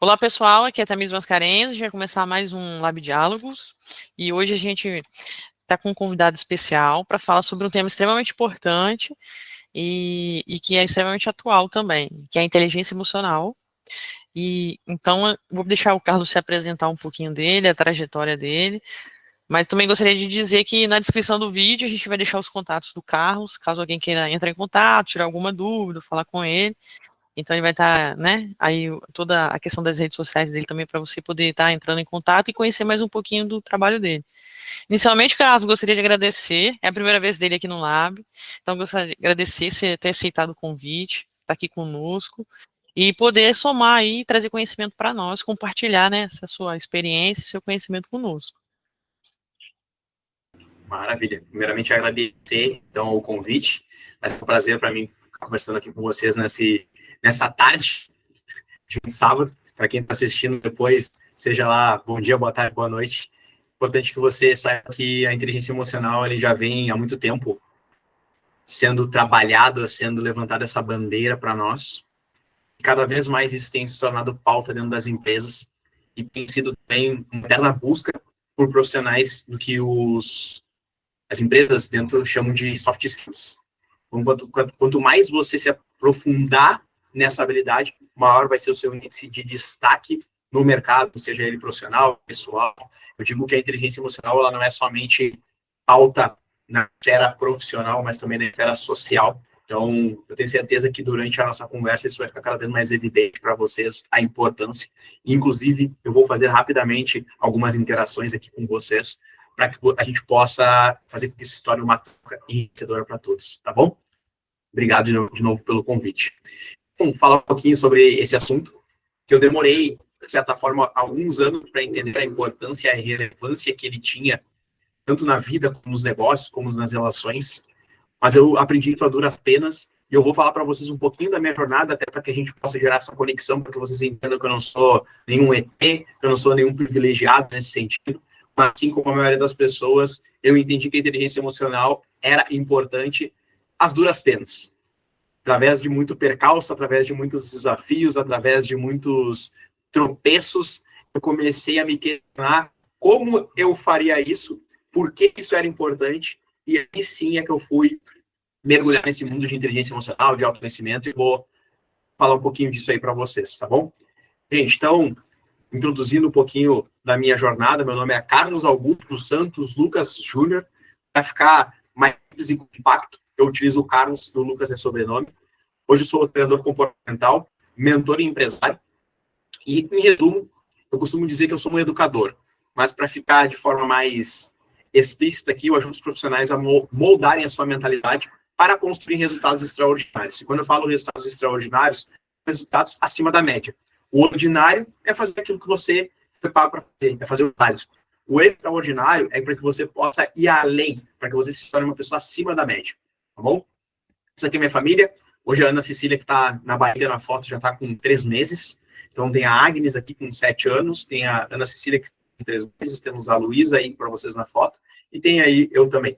Olá, pessoal, aqui é Tamiz Mascarenhas, a gente vai começar mais um Lab Diálogos, e hoje a gente está com um convidado especial para falar sobre um tema extremamente importante e que é extremamente atual também, que é a inteligência emocional. E então eu vou deixar o Carlos se apresentar um pouquinho dele, a trajetória dele, mas também gostaria de dizer que na descrição do vídeo a gente vai deixar os contatos do Carlos, caso alguém queira entrar em contato, tirar alguma dúvida, falar com ele. Então ele vai estar, né, aí toda a questão das redes sociais dele também para você poder estar entrando em contato e conhecer mais um pouquinho do trabalho dele. Inicialmente, Carlos, gostaria de agradecer, é a primeira vez dele aqui no Lab, então gostaria de agradecer você ter aceitado o convite, estar aqui conosco e poder somar aí, trazer conhecimento para nós, compartilhar, né, essa sua experiência e seu conhecimento conosco. Maravilha. Primeiramente, agradecer então o convite. É um prazer para mim estar conversando aqui com vocês nessa tarde de um sábado. Para quem está assistindo depois, seja lá bom dia, boa tarde, boa noite. Importante que você saiba que a inteligência emocional ele já vem há muito tempo sendo trabalhada, sendo levantada essa bandeira para nós. Cada vez mais isso tem se tornado pauta dentro das empresas e tem sido também uma eterna busca por profissionais do que as empresas dentro chamam de soft skills. Quanto mais você se aprofundar nessa habilidade, maior vai ser o seu índice de destaque no mercado, seja ele profissional, pessoal. Eu digo que a inteligência emocional ela não é somente alta na esfera profissional, mas também na esfera social. Então, eu tenho certeza que durante a nossa conversa isso vai ficar cada vez mais evidente para vocês a importância. Inclusive, eu vou fazer rapidamente algumas interações aqui com vocês para que a gente possa fazer com que isso se torne uma troca enriquecedora para todos, tá bom? Obrigado de novo pelo convite. Vamos falar um pouquinho sobre esse assunto, que eu demorei, de certa forma, alguns anos para entender a importância e a relevância que ele tinha, tanto na vida, como nos negócios, como nas relações, mas eu aprendi isso a duras penas, e eu vou falar para vocês um pouquinho da minha jornada, até para que a gente possa gerar essa conexão, para que vocês entendam que eu não sou nenhum ET, que eu não sou nenhum privilegiado nesse sentido, mas assim como a maioria das pessoas, eu entendi que a inteligência emocional era importante às duras penas. Através de muito percalço, através de muitos desafios, através de muitos tropeços, eu comecei a me questionar como eu faria isso, por que isso era importante, e aí sim é que eu fui mergulhar nesse mundo de inteligência emocional, de autoconhecimento, e vou falar um pouquinho disso aí para vocês, tá bom? Gente, então, introduzindo um pouquinho da minha jornada, meu nome é Carlos Augusto Santos Lucas Júnior. Para ficar mais simples e compacto, eu utilizo o Carlos, o Lucas é sobrenome. Hoje eu sou treinador comportamental, mentor e empresário. E, em resumo, eu costumo dizer que eu sou um educador. Mas para ficar de forma mais explícita aqui, eu ajudo os profissionais a moldarem a sua mentalidade para construir resultados extraordinários. E quando eu falo resultados extraordinários, resultados acima da média. O ordinário é fazer aquilo que você foi pago para fazer, é fazer o básico. O extraordinário é para que você possa ir além, para que você se torne uma pessoa acima da média, tá bom? Essa aqui é minha família. Hoje a Ana Cecília, que está na barriga na foto, já está com 3 meses. Então tem a Agnes aqui com 7 anos, tem a Ana Cecília que tem 3 meses, temos a Luísa aí para vocês na foto, e tem aí eu também.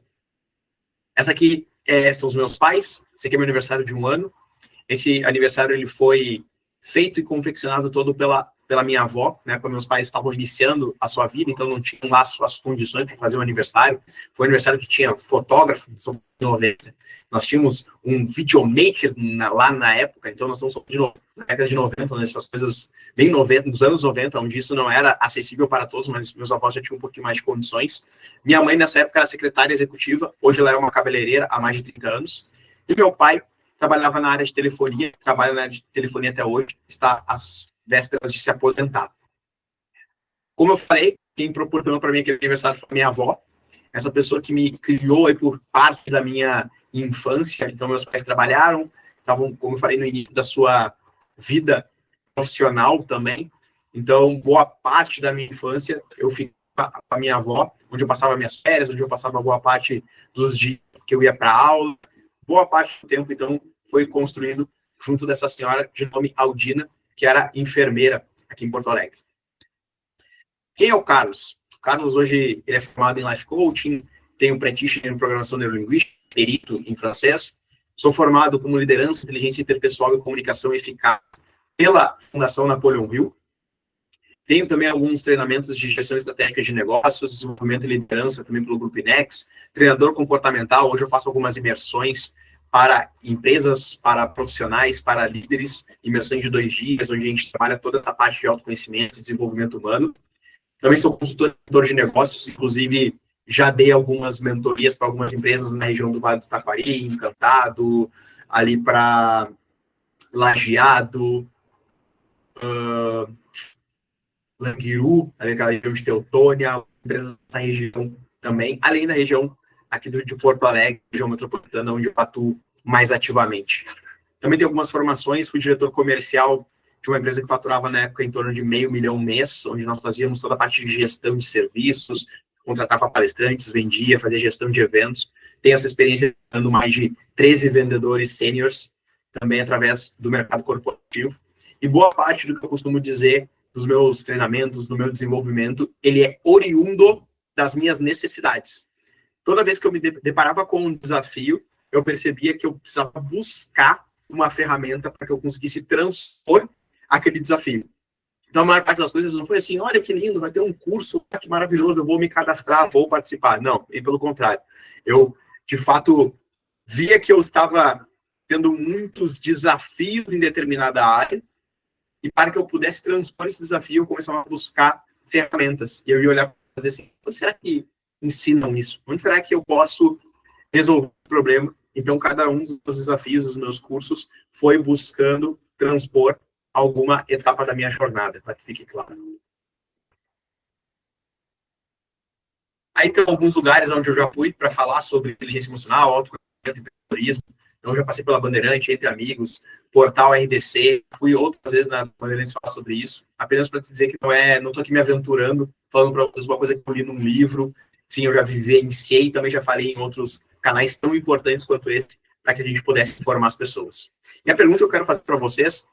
Essa aqui são os meus pais, esse aqui é meu aniversário de 1 ano. Esse aniversário ele foi feito e confeccionado todo pela minha avó, né? Quando meus pais estavam iniciando a sua vida, então não tinham lá as condições para fazer um aniversário. Foi um aniversário que tinha fotógrafo, são 90. Nós tínhamos um videomaker lá na época, então nós estamos na década de 90, nessas coisas bem 90, nos anos 90, onde isso não era acessível para todos, mas meus avós já tinham um pouquinho mais de condições. Minha mãe, nessa época, era secretária executiva, hoje ela é uma cabeleireira há mais de 30 anos. E meu pai trabalhava na área de telefonia, trabalha na área de telefonia até hoje, está às vésperas de se aposentar. Como eu falei, quem proporcionou para mim aquele aniversário foi a minha avó, essa pessoa que me criou aí por parte da minha infância. Então, meus pais trabalharam, estavam, como eu falei, no início da sua vida profissional também. Então, boa parte da minha infância eu fiquei com a minha avó, onde eu passava minhas férias, onde eu passava boa parte dos dias que eu ia para aula. Boa parte do tempo, então, foi construído junto dessa senhora de nome Aldina, que era enfermeira aqui em Porto Alegre. Quem é o Carlos? O Carlos hoje ele é formado em Life Coaching, tem um pré-teaching em Programação Neurolinguística, perito em francês. Sou formado como Liderança, Inteligência Interpessoal e Comunicação Eficaz pela Fundação Napoleão Hill. Tenho também alguns treinamentos de gestão estratégica de negócios, desenvolvimento e liderança também pelo Grupo Inex, treinador comportamental. Hoje eu faço algumas imersões para empresas, para profissionais, para líderes, imersões de 2 dias, onde a gente trabalha toda essa parte de autoconhecimento e desenvolvimento humano. Também sou consultor de negócios, inclusive já dei algumas mentorias para algumas empresas na região do Vale do Taquari, Encantado, ali para Lajeado, Languiru, ali naquela região de Teutônia, empresas na região também, além da região aqui de Porto Alegre, região metropolitana, onde eu atuo mais ativamente. Também tenho algumas formações, fui diretor comercial de uma empresa que faturava na época em torno de R$500 mil mês, onde nós fazíamos toda a parte de gestão de serviços, contratava palestrantes, vendia, fazia gestão de eventos. Tenho essa experiência dando mais de 13 vendedores sêniores, também através do mercado corporativo. E boa parte do que eu costumo dizer dos meus treinamentos, do meu desenvolvimento, ele é oriundo das minhas necessidades. Toda vez que eu me deparava com um desafio, eu percebia que eu precisava buscar uma ferramenta para que eu conseguisse transpor aquele desafio. Então, a maior parte das coisas não foi assim, olha que lindo, vai ter um curso, que maravilhoso, eu vou me cadastrar, vou participar. Não, e pelo contrário. Eu, de fato, via que eu estava tendo muitos desafios em determinada área, e para que eu pudesse transpor esse desafio, eu começava a buscar ferramentas. E eu ia olhar para fazer assim, onde será que ensinam isso? Onde será que eu posso resolver o problema? Então, cada um dos desafios dos meus cursos foi buscando transpor alguma etapa da minha jornada, para que fique claro. Aí tem alguns lugares onde eu já fui para falar sobre inteligência emocional, autoconhecimento e empreendedorismo. Então, já passei pela Bandeirante, Entre Amigos, Portal RDC, fui outras vezes na Bandeirante falar sobre isso, apenas para te dizer que não estou aqui me aventurando, falando para vocês uma coisa que eu li num livro. Sim, eu já vivenciei, também já falei em outros canais tão importantes quanto esse, para que a gente pudesse informar as pessoas. E a pergunta que eu quero fazer para vocês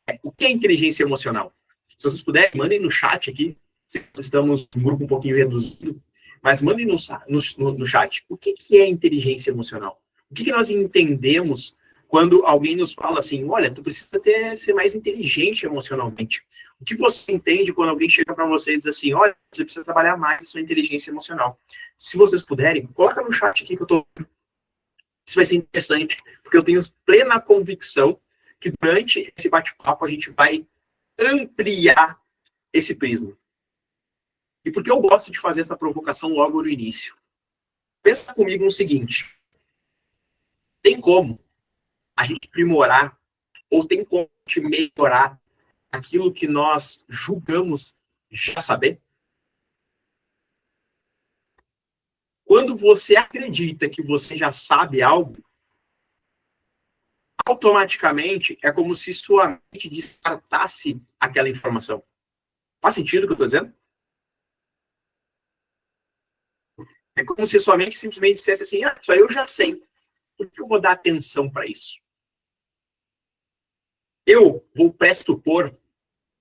é: o que é inteligência emocional? Se vocês puderem, mandem no chat aqui. Estamos um grupo um pouquinho reduzido, mas mandem no chat. O que é inteligência emocional? O que nós entendemos quando alguém nos fala assim, olha, tu precisa ser mais inteligente emocionalmente? O que você entende quando alguém chega para você e diz assim, olha, você precisa trabalhar mais a sua inteligência emocional? Se vocês puderem, coloca no chat aqui que eu tô... Isso vai ser interessante, porque eu tenho plena convicção que durante esse bate-papo a gente vai ampliar esse prisma. E por que eu gosto de fazer essa provocação logo no início? Pensa comigo no seguinte. Tem como a gente aprimorar ou tem como a gente melhorar aquilo que nós julgamos já saber? Quando você acredita que você já sabe algo, automaticamente é como se sua mente descartasse aquela informação. Faz sentido o que eu estou dizendo? É como se sua mente simplesmente dissesse assim, isso aí eu já sei. Por que eu vou dar atenção para isso? Eu vou pressupor,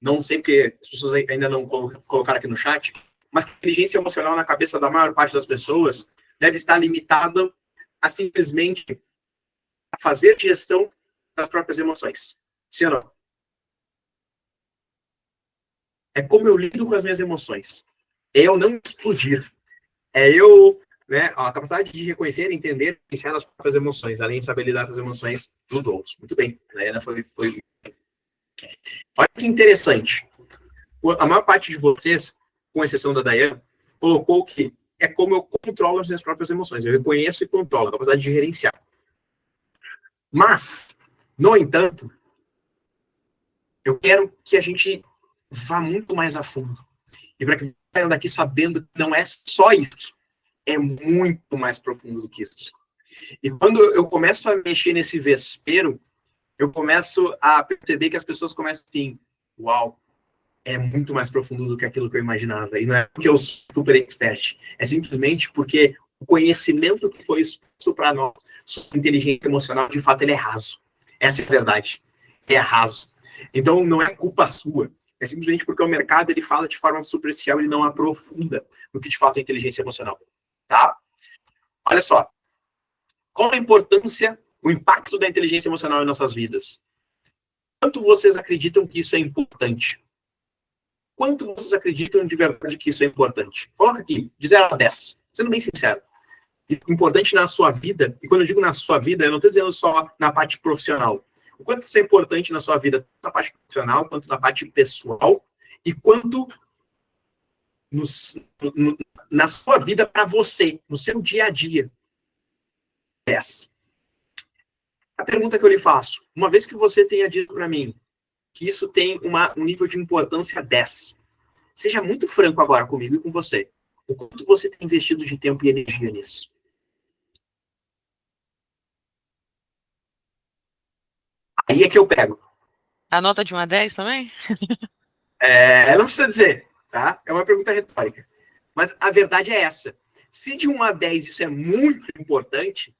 não sei porque as pessoas ainda não colocaram aqui no chat, mas que a inteligência emocional na cabeça da maior parte das pessoas deve estar limitada a simplesmente a fazer gestão das próprias emoções. Sim ou não? É como eu lido com as minhas emoções. É eu não explodir. É eu, a capacidade de reconhecer, entender, iniciar as próprias emoções, além de saber lidar com as emoções dos outros. Muito bem. A Ana foi... Olha que interessante. A maior parte de vocês, com exceção da Dayane, colocou que é como eu controlo as minhas próprias emoções. Eu reconheço e controlo, a capacidade de gerenciar. Mas, no entanto, eu quero que a gente vá muito mais a fundo. E para que saiam daqui sabendo que não é só isso. É muito mais profundo do que isso. E quando eu começo a mexer nesse vespeiro, eu começo a perceber que as pessoas começam assim, uau, é muito mais profundo do que aquilo que eu imaginava. E não é porque eu sou super expert, é simplesmente porque o conhecimento que foi exposto para nós sobre inteligência emocional, de fato, ele é raso. Essa é a verdade. É raso. Então, não é culpa sua. É simplesmente porque o mercado ele fala de forma superficial, ele não aprofunda no que de fato é inteligência emocional. Tá? Olha só. Qual a importância, o impacto da inteligência emocional em nossas vidas? Quanto vocês acreditam que isso é importante? quanto vocês acreditam de verdade que isso é importante? Coloca aqui, de 0 a 10, sendo bem sincero. Importante na sua vida, e quando eu digo na sua vida, eu não estou dizendo só na parte profissional. O quanto isso é importante na sua vida, tanto na parte profissional, quanto na parte pessoal, e quanto na sua vida para você, no seu dia a dia. 10. A pergunta que eu lhe faço, uma vez que você tenha dito para mim que isso tem um nível de importância 10, seja muito franco agora comigo e com você. O quanto você tem investido de tempo e energia nisso? Aí é que eu pego. A nota de 1 a 10 também? Não precisa dizer, tá? É uma pergunta retórica. Mas a verdade é essa. Se de 1 a 10 isso é muito importante,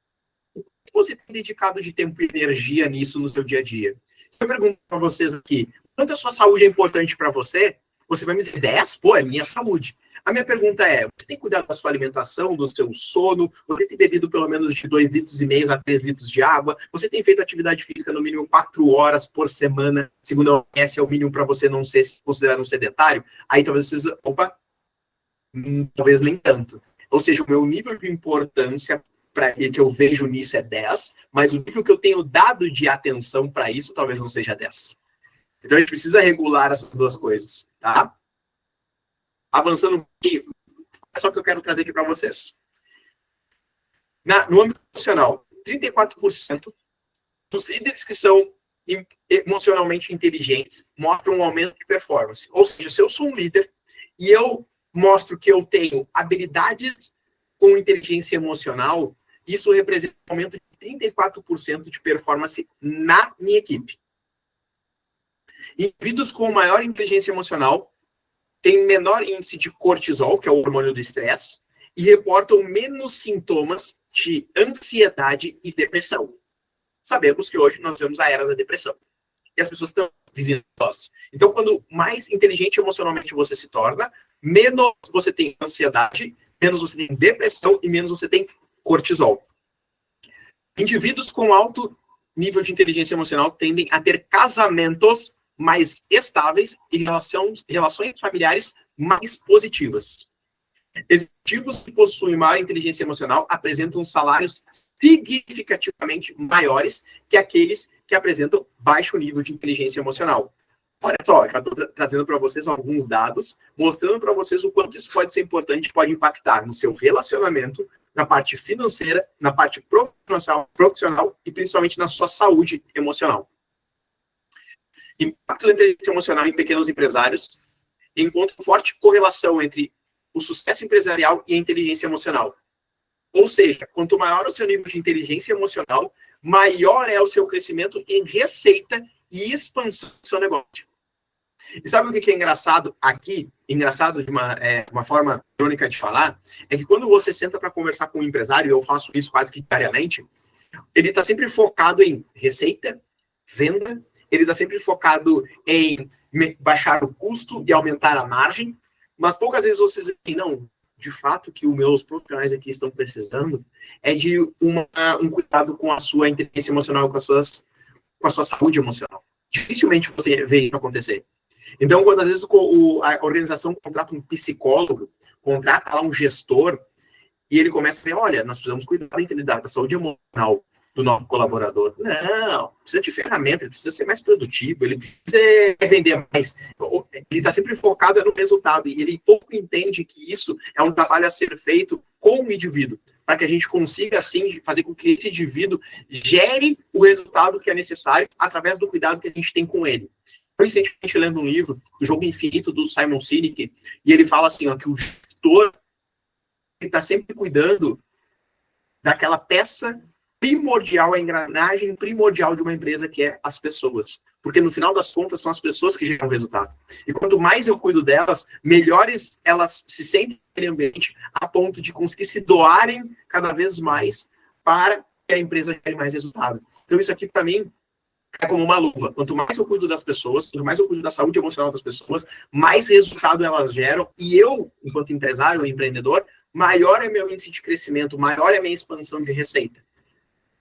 o que você tem dedicado de tempo e energia nisso no seu dia a dia? Se eu pergunto para vocês aqui, quanto a sua saúde é importante para você, você vai me dizer 10? Pô, é minha saúde. A minha pergunta é, você tem cuidado da sua alimentação, do seu sono? Você tem bebido pelo menos de 2,5 litros a 3 litros de água? Você tem feito atividade física no mínimo 4 horas por semana? Segundo a OMS, é o mínimo para você não ser considerado um sedentário? Aí talvez vocês... Opa! Talvez nem tanto. Ou seja, o meu nível de importância que eu vejo nisso é 10, mas o nível que eu tenho dado de atenção para isso talvez não seja 10. Então a gente precisa regular essas duas coisas, tá? Avançando um pouquinho, é só o que eu quero trazer aqui para vocês. No âmbito profissional, 34% dos líderes que são emocionalmente inteligentes mostram um aumento de performance. Ou seja, se eu sou um líder e eu mostro que eu tenho habilidades com inteligência emocional, isso representa um aumento de 34% de performance na minha equipe. Indivíduos com maior inteligência emocional têm menor índice de cortisol, que é o hormônio do estresse, e reportam menos sintomas de ansiedade e depressão. Sabemos que hoje nós vemos a era da depressão. E as pessoas estão vivendo nós. Então, quando mais inteligente emocionalmente você se torna, menos você tem ansiedade, menos você tem depressão e menos você tem cortisol. Indivíduos com alto nível de inteligência emocional tendem a ter casamentos mais estáveis e relações familiares mais positivas. Executivos que possuem maior inteligência emocional apresentam salários significativamente maiores que aqueles que apresentam baixo nível de inteligência emocional. Olha só, já estou trazendo para vocês alguns dados, mostrando para vocês o quanto isso pode ser importante, pode impactar no seu relacionamento, na parte financeira, na parte profissional e principalmente na sua saúde emocional. Impacto da inteligência emocional em pequenos empresários encontra forte correlação entre o sucesso empresarial e a inteligência emocional. Ou seja, quanto maior o seu nível de inteligência emocional, maior é o seu crescimento em receita e expansão do seu negócio. E sabe o que é engraçado aqui? Engraçado de uma forma crônica de falar, é que quando você senta para conversar com um empresário, e eu faço isso quase que diariamente, ele está sempre focado em receita, venda, ele está sempre focado em baixar o custo e aumentar a margem, mas poucas vezes vocês dizem, não, de fato, que os meus profissionais aqui estão precisando é de um cuidado com a sua inteligência emocional, com a sua saúde emocional. Dificilmente você vê isso acontecer. Então, quando às vezes a organização contrata um psicólogo, contrata lá um gestor, e ele começa a ver, olha, nós precisamos cuidar da saúde emocional do nosso colaborador. Não, precisa de ferramenta, ele precisa ser mais produtivo, ele precisa vender mais. Ele está sempre focado no resultado, e ele pouco entende que isso é um trabalho a ser feito com o indivíduo, para que a gente consiga, assim, fazer com que esse indivíduo gere o resultado que é necessário através do cuidado que a gente tem com ele. Eu recentemente lendo um livro, O Jogo Infinito, do Simon Sinek, e ele fala assim, ó, que o gestor está sempre cuidando daquela peça primordial, a engrenagem primordial de uma empresa, que é as pessoas. Porque no final das contas são as pessoas que geram o resultado. E quanto mais eu cuido delas, melhores elas se sentem naquele ambiente, a ponto de conseguir se doarem cada vez mais para que a empresa gere mais resultado. Então isso aqui, para mim, é como uma luva. Quanto mais eu cuido das pessoas, quanto mais eu cuido da saúde emocional das pessoas, mais resultado elas geram. E eu, enquanto empresário, empreendedor, maior é meu índice de crescimento, maior é minha expansão de receita.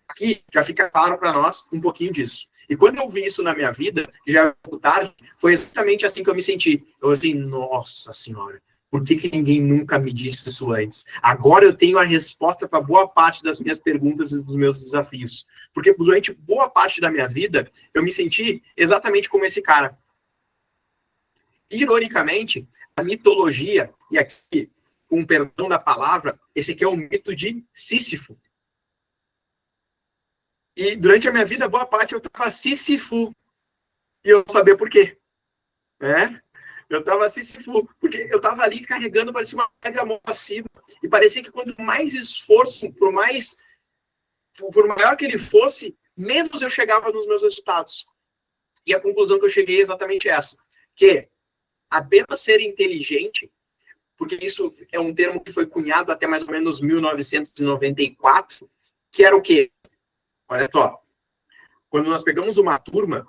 Aqui já fica claro para nós um pouquinho disso. E quando eu vi isso na minha vida, já era pouco tarde, foi exatamente assim que eu me senti. Eu assim, nossa senhora, por que ninguém nunca me disse isso antes? Agora eu tenho a resposta para boa parte das minhas perguntas e dos meus desafios. Porque durante boa parte da minha vida, eu me senti exatamente como esse cara. Ironicamente, a mitologia, e aqui, com perdão da palavra, esse aqui é o mito de Sísifo. E durante a minha vida, boa parte eu estava Sísifo. E eu não sabia por quê. Né? Eu estava Sísifo, porque eu estava ali carregando, parecia uma pedra massiva. E parecia que quanto mais esforço, por maior que ele fosse, menos eu chegava nos meus resultados. E a conclusão que eu cheguei é exatamente essa. Que apenas ser inteligente, porque isso é um termo que foi cunhado até mais ou menos 1994, que era o quê? Olha só, quando nós pegamos uma turma,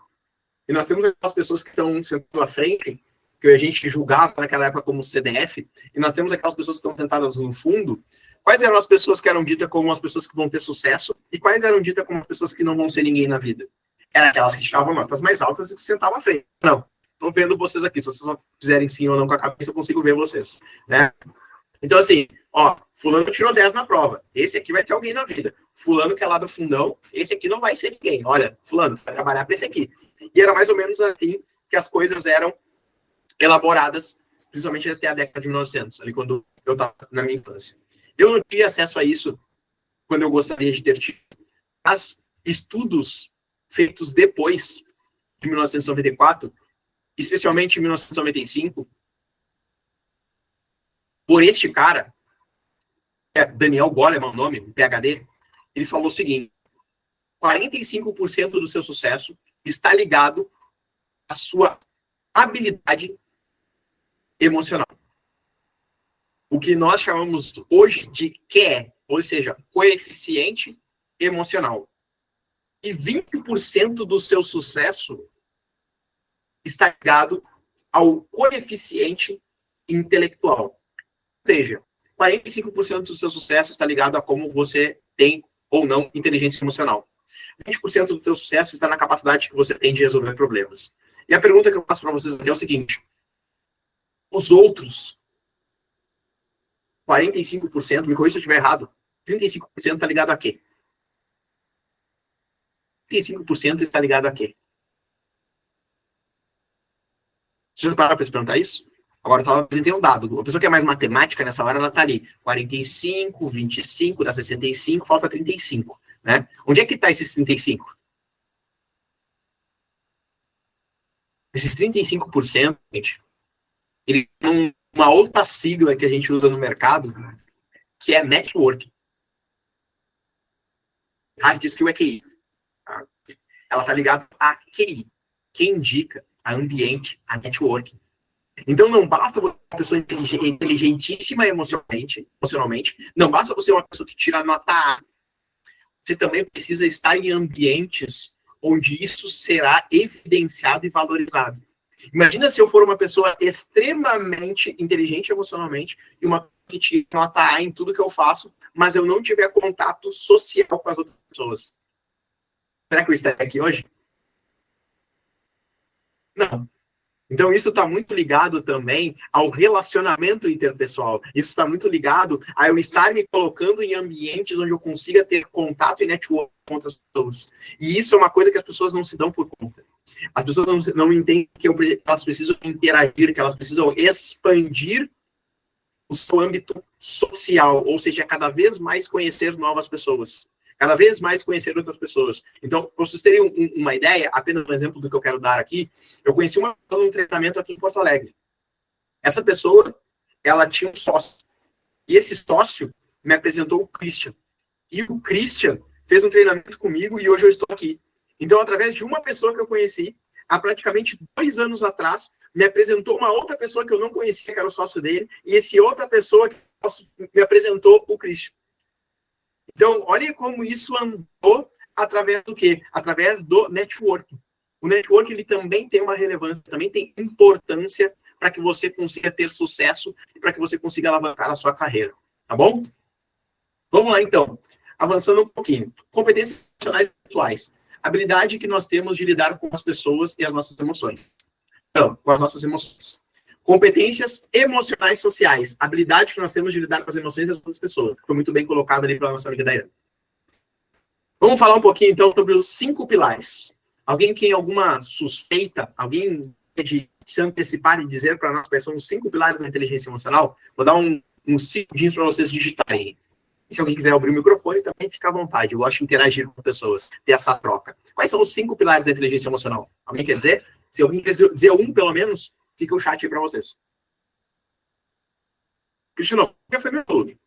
e nós temos aquelas pessoas que estão sentando à frente, que a gente julgava naquela época como CDF, e nós temos aquelas pessoas que estão sentadas no fundo, quais eram as pessoas que eram ditas como as pessoas que vão ter sucesso, e quais eram ditas como as pessoas que não vão ser ninguém na vida? Eram aquelas que tiravam notas mais altas e que sentavam à frente. Não. Estou vendo vocês aqui. Se vocês não fizerem sim ou não com a cabeça, eu consigo ver vocês. Né? Então, assim, ó, fulano tirou 10 na prova. Esse aqui vai ter alguém na vida. Fulano que é lá do fundão, esse aqui não vai ser ninguém. Olha, fulano, vai trabalhar para esse aqui. E era mais ou menos assim que as coisas eram elaboradas, principalmente até a década de 1900, ali quando eu estava na minha infância. Eu não tinha acesso a isso quando eu gostaria de ter tido. Mas estudos feitos depois de 1994, especialmente em 1995, por este cara, Daniel Goleman, o nome, PhD, ele falou o seguinte: 45% do seu sucesso está ligado à sua habilidade emocional. O que nós chamamos hoje de QE, ou seja, coeficiente emocional. E 20% do seu sucesso está ligado ao coeficiente intelectual. Ou seja, 45% do seu sucesso está ligado a como você tem ou não inteligência emocional. 20% do seu sucesso está na capacidade que você tem de resolver problemas. E a pergunta que eu faço para vocês aqui é o seguinte: os outros 45%, me corrija se eu estiver errado, 35% está ligado a quê? 35% está ligado a quê? Você já parou para se perguntar isso? Agora eu apresentei um dado. A pessoa que é mais matemática, nessa hora, ela está ali. 45, 25, dá 65, falta 35. Né? Onde é que está esses 35? Esses 35%, gente, ele tem uma outra sigla que a gente usa no mercado, que é network. Hard Skill é QI. Ela está ligada a QI, que indica a ambiente, a networking. Então não basta você ser uma pessoa inteligentíssima emocionalmente, não basta você ser uma pessoa que tira nota A. Você também precisa estar em ambientes onde isso será evidenciado e valorizado. Imagina se eu for uma pessoa extremamente inteligente emocionalmente e uma que tira nota A em tudo que eu faço, mas eu não tiver contato social com as outras pessoas. Será que eu estaria aqui hoje? Não. Então, isso está muito ligado também ao relacionamento interpessoal. Isso está muito ligado a eu estar me colocando em ambientes onde eu consiga ter contato e network com outras pessoas. E isso é uma coisa que as pessoas não se dão por conta. As pessoas não entendem que elas precisam interagir, que elas precisam expandir o seu âmbito social, ou seja, cada vez mais conhecer novas pessoas. Cada vez mais conhecer outras pessoas. Então, para vocês terem uma ideia, apenas um exemplo do que eu quero dar aqui, eu conheci uma pessoa num treinamento aqui em Porto Alegre. Essa pessoa, ela tinha um sócio. E esse sócio me apresentou o Christian. E o Christian fez um treinamento comigo e hoje eu estou aqui. Então, através de uma pessoa que eu conheci, há praticamente 2 anos atrás, me apresentou uma outra pessoa que eu não conhecia, que era o sócio dele, e essa outra pessoa que me apresentou o Christian. Então, olha como isso andou através do quê? Através do networking. O networking ele também tem uma relevância, também tem importância para que você consiga ter sucesso e para que você consiga alavancar a sua carreira. Tá bom? Vamos lá, então. Avançando um pouquinho. Competências emocionais e intelectuais. habilidade que nós temos de lidar com as pessoas e as nossas emoções. Então, com as nossas emoções. Competências emocionais sociais, habilidade que nós temos de lidar com as emoções das outras pessoas. Foi muito bem colocado ali pela nossa amiga Daiane. Vamos falar um pouquinho, então, sobre os 5 pilares. Alguém que tem alguma suspeita, alguém de se antecipar e dizer para nós quais são os 5 pilares da inteligência emocional? Vou dar uns 5 dias para vocês digitarem. E se alguém quiser abrir o microfone, também fica à vontade. Eu gosto de interagir com pessoas, ter essa troca. Quais são os 5 pilares da inteligência emocional? Alguém quer dizer? Se alguém quer dizer um, pelo menos, fica o chat aí para vocês. Cristiano, já foi meu aluno.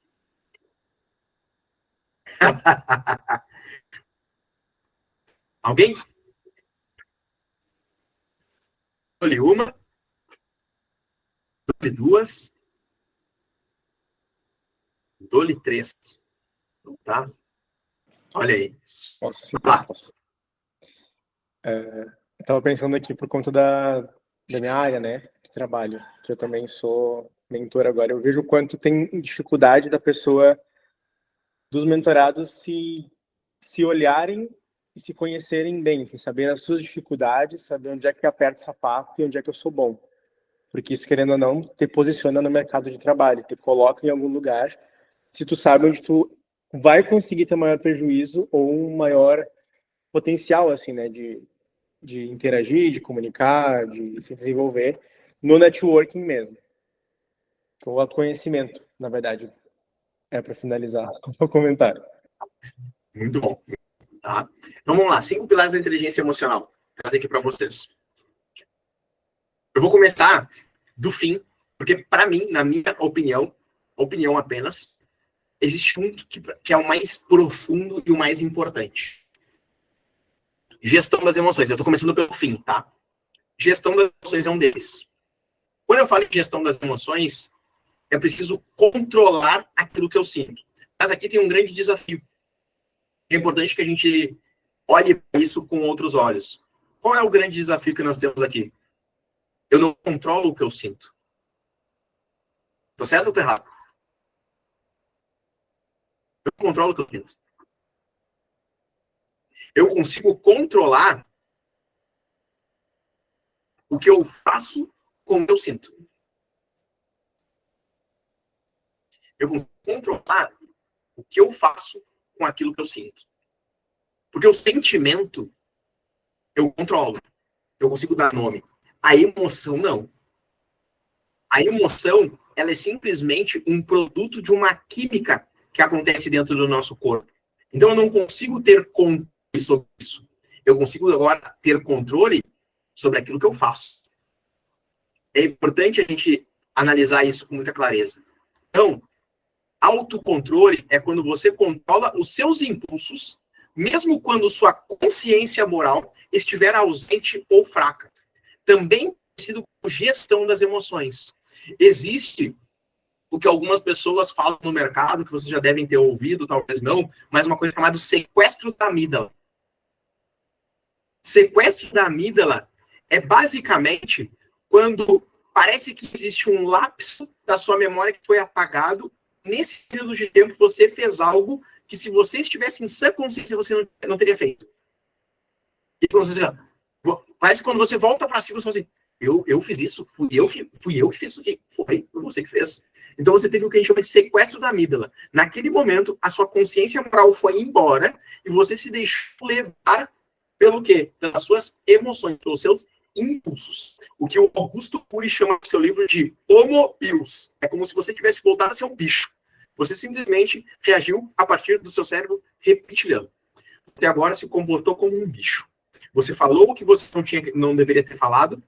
Alguém? Dou-lhe uma. Dou-lhe 2. Dou-lhe 3. Tá? Olha aí. Posso citar? Posso. Eu estava pensando aqui por conta da minha área, né, de trabalho, que eu também sou mentor agora. Eu vejo o quanto tem dificuldade da pessoa, dos mentorados, se olharem e se conhecerem bem, assim, saber as suas dificuldades, saber onde é que eu aperto o sapato e onde é que eu sou bom. Porque isso, querendo ou não, te posiciona no mercado de trabalho, te coloca em algum lugar, se tu sabe onde tu vai conseguir ter maior prejuízo ou um maior potencial, assim, né, de interagir, de comunicar, de se desenvolver no networking mesmo. O autoconhecimento, na verdade, para finalizar o comentário. Muito bom. Tá? Então vamos lá, 5 pilares da inteligência emocional. Vou trazer aqui para vocês. Eu vou começar do fim, porque para mim, na minha opinião apenas, existe um que é o mais profundo e o mais importante. Gestão das emoções. Eu estou começando pelo fim, tá? Gestão das emoções é um deles. Quando eu falo de gestão das emoções, é preciso controlar aquilo que eu sinto. Mas aqui tem um grande desafio. É importante que a gente olhe para isso com outros olhos. Qual é o grande desafio que nós temos aqui? Eu não controlo o que eu sinto. Tô certo ou tô errado? Eu não controlo o que eu sinto. Eu consigo controlar o que eu faço com o que eu sinto. Eu consigo controlar o que eu faço com aquilo que eu sinto. Porque o sentimento, eu controlo. Eu consigo dar nome. A emoção, não. A emoção, ela é simplesmente um produto de uma química que acontece dentro do nosso corpo. Então, eu não consigo ter controle sobre isso. Eu consigo agora ter controle sobre aquilo que eu faço. É importante a gente analisar isso com muita clareza. Então, autocontrole é quando você controla os seus impulsos, mesmo quando sua consciência moral estiver ausente ou fraca. Também conhecido como gestão das emoções. Existe o que algumas pessoas falam no mercado, que vocês já devem ter ouvido, talvez não, mas uma coisa chamada sequestro da amígdala. Sequestro da amígdala é basicamente quando parece que existe um lapso da sua memória que foi apagado. Nesse período de tempo, você fez algo que, se você estivesse em sã consciência, você não teria feito. E parece que quando você volta para si, você fala assim, eu fiz isso, fui eu que fiz isso aqui. Foi você que fez. Então você teve o que a gente chama de sequestro da amígdala. Naquele momento, a sua consciência moral foi embora e você se deixou levar pelo quê? Pelas suas emoções, pelos seus impulsos. O que o Augusto Cury chama no seu livro de homo bios. É como se você tivesse voltado a ser um bicho. Você simplesmente reagiu a partir do seu cérebro reptiliano. Até agora se comportou como um bicho. Você falou o que você não deveria ter falado.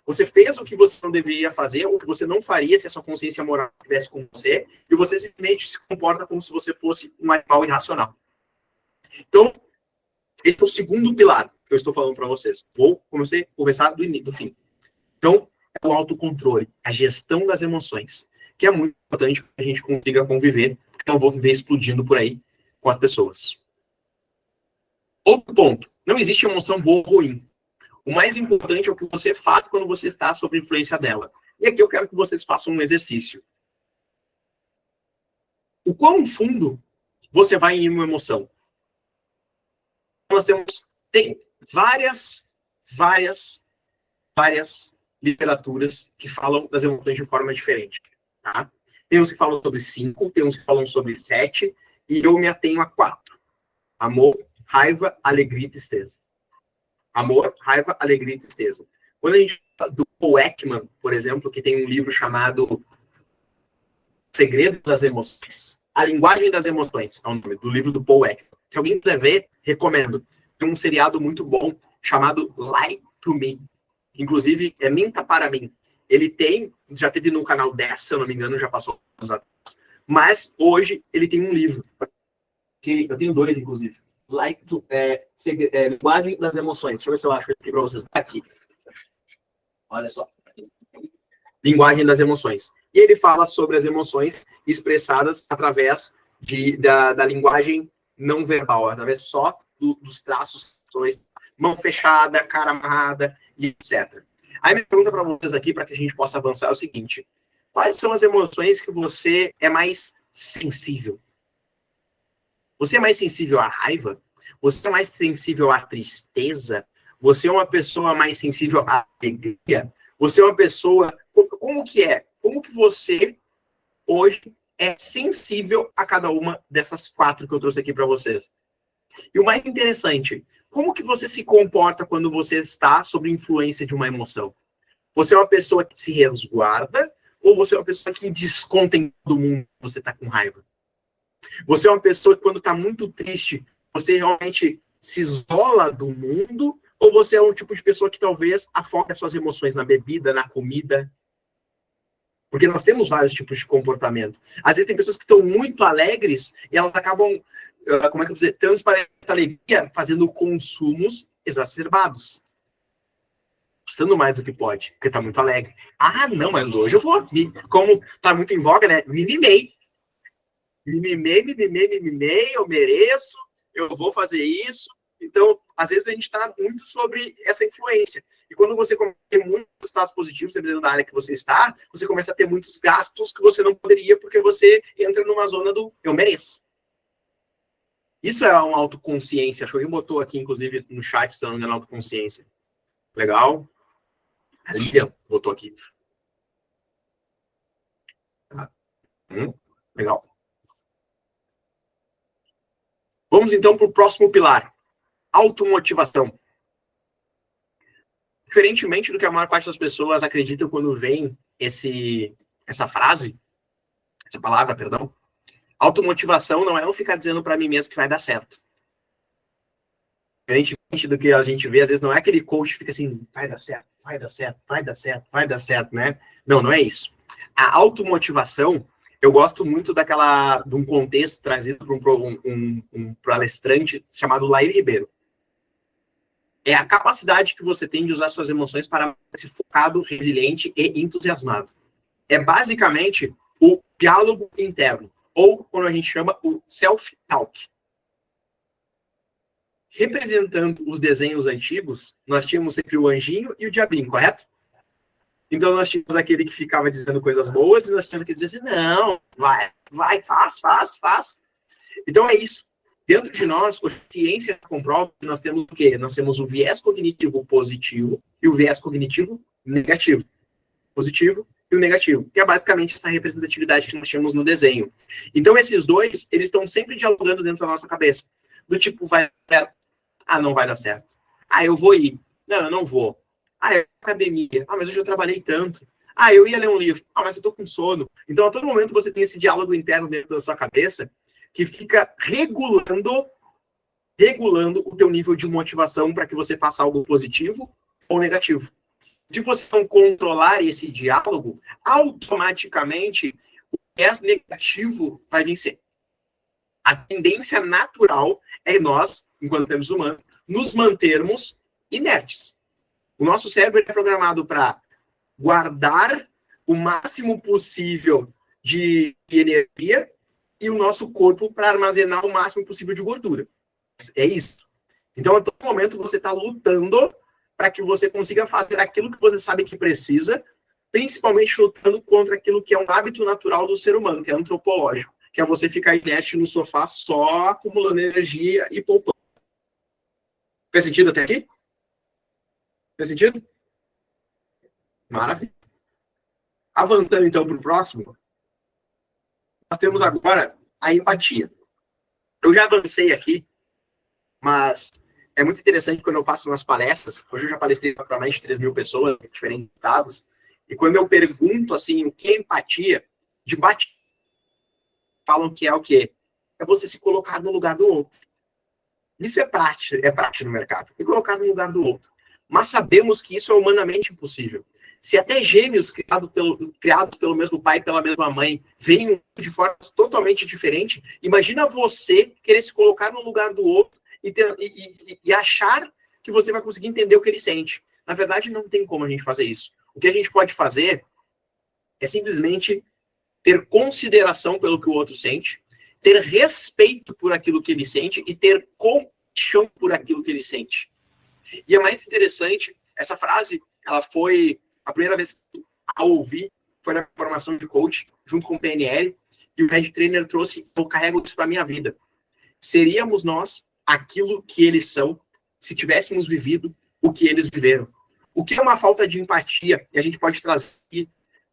Você fez o que você não deveria fazer, ou o que você não faria se a sua consciência moral estivesse com você, e você simplesmente se comporta como se você fosse um animal irracional. Então, esse é o segundo pilar que eu estou falando para vocês. Vou começar do fim. Então, é o autocontrole, a gestão das emoções, que é muito importante que a gente consiga conviver, porque eu não vou viver explodindo por aí com as pessoas. Outro ponto, não existe emoção boa ou ruim. O mais importante é o que você faz quando você está sob influência dela. E aqui eu quero que vocês façam um exercício. O quão fundo você vai em uma emoção? nós tem várias literaturas que falam das emoções de forma diferente, tá? Tem uns que falam sobre 5, tem uns que falam sobre 7, e eu me atenho a 4. Amor, raiva, alegria e tristeza. Amor, raiva, alegria e tristeza. Quando a gente fala do Paul Ekman, por exemplo, que tem um livro chamado Segredo das Emoções. A Linguagem das Emoções é o nome do livro do Paul Ekman. Se alguém quiser ver, recomendo. Tem um seriado muito bom chamado Lie to Me. Inclusive, é Minta para Mim. Ele tem, já teve no canal 10, se eu não me engano, já passou anos atrás. Mas hoje ele tem um livro. Que eu tenho 2, inclusive. Linguagem das Emoções. Deixa eu ver se eu acho aqui para vocês. Aqui. Olha só. Linguagem das Emoções. E ele fala sobre as emoções expressadas através da linguagem não verbal, através só dos traços, mão fechada, cara amarrada, e etc. Aí minha pergunta para vocês aqui, para que a gente possa avançar, é o seguinte: quais são as emoções que você é mais sensível? Você é mais sensível à raiva? Você é mais sensível à tristeza? Você é uma pessoa mais sensível à alegria? Você é uma pessoa... Como que é? Como que você, hoje, é sensível a cada uma dessas 4 que eu trouxe aqui para vocês? E o mais interessante, como que você se comporta quando você está sob influência de uma emoção? Você é uma pessoa que se resguarda ou você é uma pessoa que desconta em todo mundo que você está com raiva? Você é uma pessoa que, quando está muito triste, você realmente se isola do mundo, ou você é um tipo de pessoa que talvez afoga as suas emoções na bebida, na comida? Porque nós temos vários tipos de comportamento. Às vezes tem pessoas que estão muito alegres e elas acabam, como é que eu vou dizer, transparecendo a alegria, fazendo consumos exacerbados. Gastando mais do que pode, porque está muito alegre. Ah, não, mas hoje eu vou. Como está muito em voga, né? Me mimei, eu mereço, eu vou fazer isso. Então, às vezes a gente está muito sobre essa influência. E quando você começa a ter muitos resultados positivos, dependendo da área que você está, você começa a ter muitos gastos que você não poderia, porque você entra numa zona do eu mereço. Isso é uma autoconsciência. Acho que alguém botou aqui, inclusive, no chat, se não me engano, autoconsciência. Legal. A Lilian botou aqui. Tá. Legal. Vamos, então, para o próximo pilar. Automotivação. Diferentemente do que a maior parte das pessoas acreditam quando vem essa palavra, perdão, automotivação não é eu ficar dizendo para mim mesmo que vai dar certo. Diferentemente do que a gente vê, às vezes não é aquele coach que fica assim, vai dar certo, vai dar certo, vai dar certo, vai dar certo, né? Não, não é isso. A automotivação, eu gosto muito de um contexto trazido por um palestrante chamado Lair Ribeiro. É a capacidade que você tem de usar suas emoções para ser focado, resiliente e entusiasmado. É basicamente o diálogo interno, ou como a gente chama, o self-talk. Representando os desenhos antigos, nós tínhamos sempre o anjinho e o diabinho, correto? Então nós tínhamos aquele que ficava dizendo coisas boas e nós tínhamos aquele que dizia assim, não, vai, faz. Então é isso. Dentro de nós, a ciência comprova que nós temos o quê? Nós temos o viés cognitivo positivo e o viés cognitivo negativo. Positivo e o negativo. Que é basicamente essa representatividade que nós temos no desenho. Então, esses dois, eles estão sempre dialogando dentro da nossa cabeça. Do tipo, vai dar certo. Ah, não vai dar certo. Ah, eu vou ir. Não, eu não vou. Ah, eu vou à academia. Ah, mas hoje eu trabalhei tanto. Ah, eu ia ler um livro. Ah, mas eu tô com sono. Então, a todo momento, você tem esse diálogo interno dentro da sua cabeça que fica regulando o teu nível de motivação para que você faça algo positivo ou negativo. Se você não controlar esse diálogo, automaticamente o viés negativo vai vencer. A tendência natural é nós, enquanto seres humanos, nos mantermos inertes. O nosso cérebro é programado para guardar o máximo possível de energia e o nosso corpo para armazenar o máximo possível de gordura. É isso. Então, a todo momento, você está lutando para que você consiga fazer aquilo que você sabe que precisa, principalmente lutando contra aquilo que é um hábito natural do ser humano, que é antropológico, que é você ficar inerte no sofá só acumulando energia e poupando. Fez sentido até aqui? Fez sentido? Maravilha. Avançando, então, para o próximo, nós temos agora a empatia. Eu já avancei aqui, mas é muito interessante quando eu faço umas palestras. Hoje eu já palestrei para mais de 3.000 pessoas, em diferentes estados, e quando eu pergunto, assim, o que é empatia, de bate, falam que é o quê? É você se colocar no lugar do outro. Isso é prática no mercado, e colocar no lugar do outro. Mas sabemos que isso é humanamente impossível. Se até gêmeos criados pelo mesmo pai e pela mesma mãe veem de formas totalmente diferentes, imagina você querer se colocar no lugar do outro e achar que você vai conseguir entender o que ele sente. Na verdade, não tem como a gente fazer isso. O que a gente pode fazer é simplesmente ter consideração pelo que o outro sente, ter respeito por aquilo que ele sente e ter compaixão por aquilo que ele sente. E é mais interessante, essa frase, ela foi a primeira vez que eu ouvi, foi na formação de coach, junto com o PNL, e o head trainer trouxe, eu carrego isso para a minha vida. Seríamos nós aquilo que eles são, se tivéssemos vivido o que eles viveram. O que é uma falta de empatia, e a gente pode trazer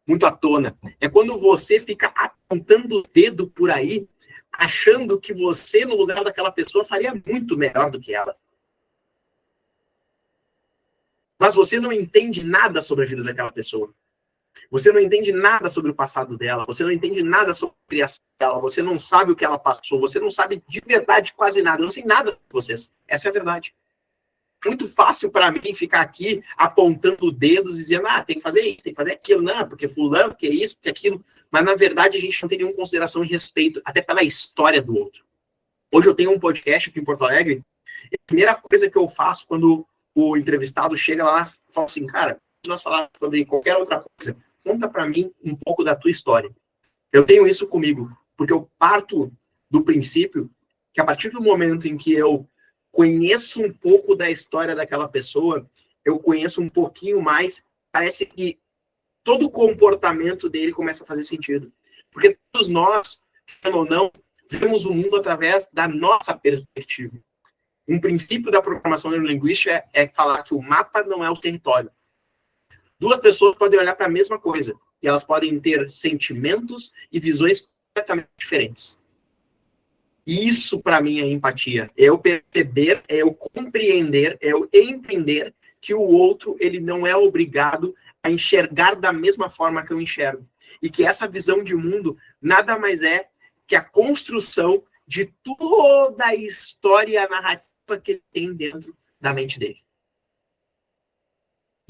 muito à tona, é quando você fica apontando o dedo por aí, achando que você, no lugar daquela pessoa, faria muito melhor do que ela. Mas você não entende nada sobre a vida daquela pessoa. Você não entende nada sobre o passado dela. Você não entende nada sobre a criação dela. Você não sabe o que ela passou. Você não sabe de verdade quase nada. Eu não sei nada de vocês. Essa é a verdade. É muito fácil para mim ficar aqui apontando dedos e dizendo, tem que fazer isso, tem que fazer aquilo. Não, porque fulano, porque isso, porque aquilo. Mas, na verdade, a gente não tem nenhuma consideração e respeito, até pela história do outro. Hoje eu tenho um podcast aqui em Porto Alegre. E a primeira coisa que eu faço quando o entrevistado chega lá e fala assim, cara, se nós falarmos sobre qualquer outra coisa, conta para mim um pouco da tua história. Eu tenho isso comigo, porque eu parto do princípio que a partir do momento em que eu conheço um pouco da história daquela pessoa, eu conheço um pouquinho mais, parece que todo o comportamento dele começa a fazer sentido. Porque todos nós, ou não, vemos o mundo através da nossa perspectiva. Um princípio da programação neurolinguística é falar que o mapa não é o território. Duas pessoas podem olhar para a mesma coisa e elas podem ter sentimentos e visões completamente diferentes. Isso, para mim, é empatia. É eu perceber, é eu compreender, é eu entender que o outro ele não é obrigado a enxergar da mesma forma que eu enxergo. E que essa visão de mundo nada mais é que a construção de toda a história narrativa que ele tem dentro da mente dele.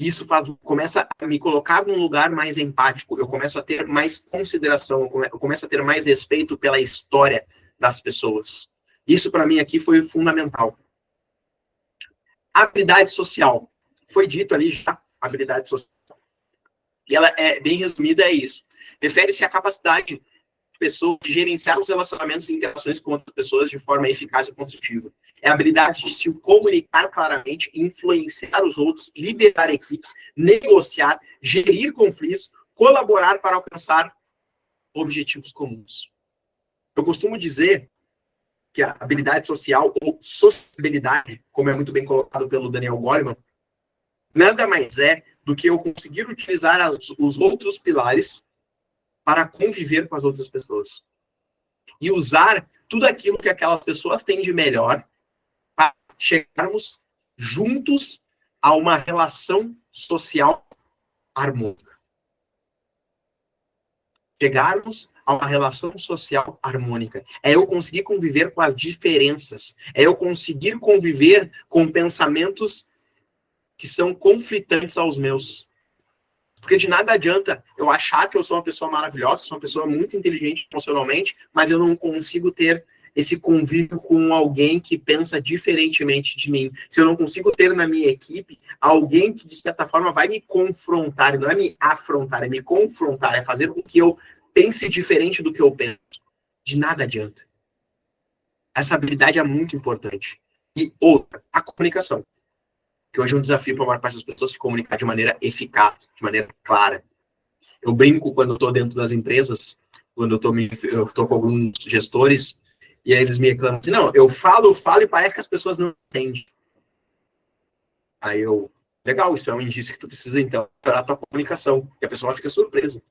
Isso começa a me colocar num lugar mais empático, eu começo a ter mais consideração, eu começo a ter mais respeito pela história das pessoas. Isso, para mim, aqui foi fundamental. Habilidade social. Foi dito ali já, habilidade social. E ela é bem resumida, é isso. Refere-se à capacidade pessoa de gerenciar os relacionamentos e interações com outras pessoas de forma eficaz e construtiva. É a habilidade de se comunicar claramente, influenciar os outros, liderar equipes, negociar, gerir conflitos, colaborar para alcançar objetivos comuns. Eu costumo dizer que a habilidade social, ou sociabilidade, como é muito bem colocado pelo Daniel Goleman, nada mais é do que eu conseguir utilizar os outros pilares para conviver com as outras pessoas. E usar tudo aquilo que aquelas pessoas têm de melhor para chegarmos juntos a uma relação social harmônica. Chegarmos a uma relação social harmônica. É eu conseguir conviver com as diferenças. É eu conseguir conviver com pensamentos que são conflitantes aos meus. Porque de nada adianta eu achar que eu sou uma pessoa maravilhosa, sou uma pessoa muito inteligente emocionalmente, mas eu não consigo ter esse convívio com alguém que pensa diferentemente de mim. Se eu não consigo ter na minha equipe alguém que, de certa forma, vai me confrontar, não é me afrontar, é me confrontar, é fazer com que eu pense diferente do que eu penso. De nada adianta. Essa habilidade é muito importante. E outra, a comunicação. Que hoje é um desafio para a maior parte das pessoas se comunicar de maneira eficaz, de maneira clara. Eu brinco quando eu estou dentro das empresas, quando eu estou com alguns gestores, e aí eles me reclamam assim, não, eu falo e parece que as pessoas não entendem. Aí eu, legal, isso é um indício que tu precisa, então, melhorar a tua comunicação. E a pessoa fica surpresa.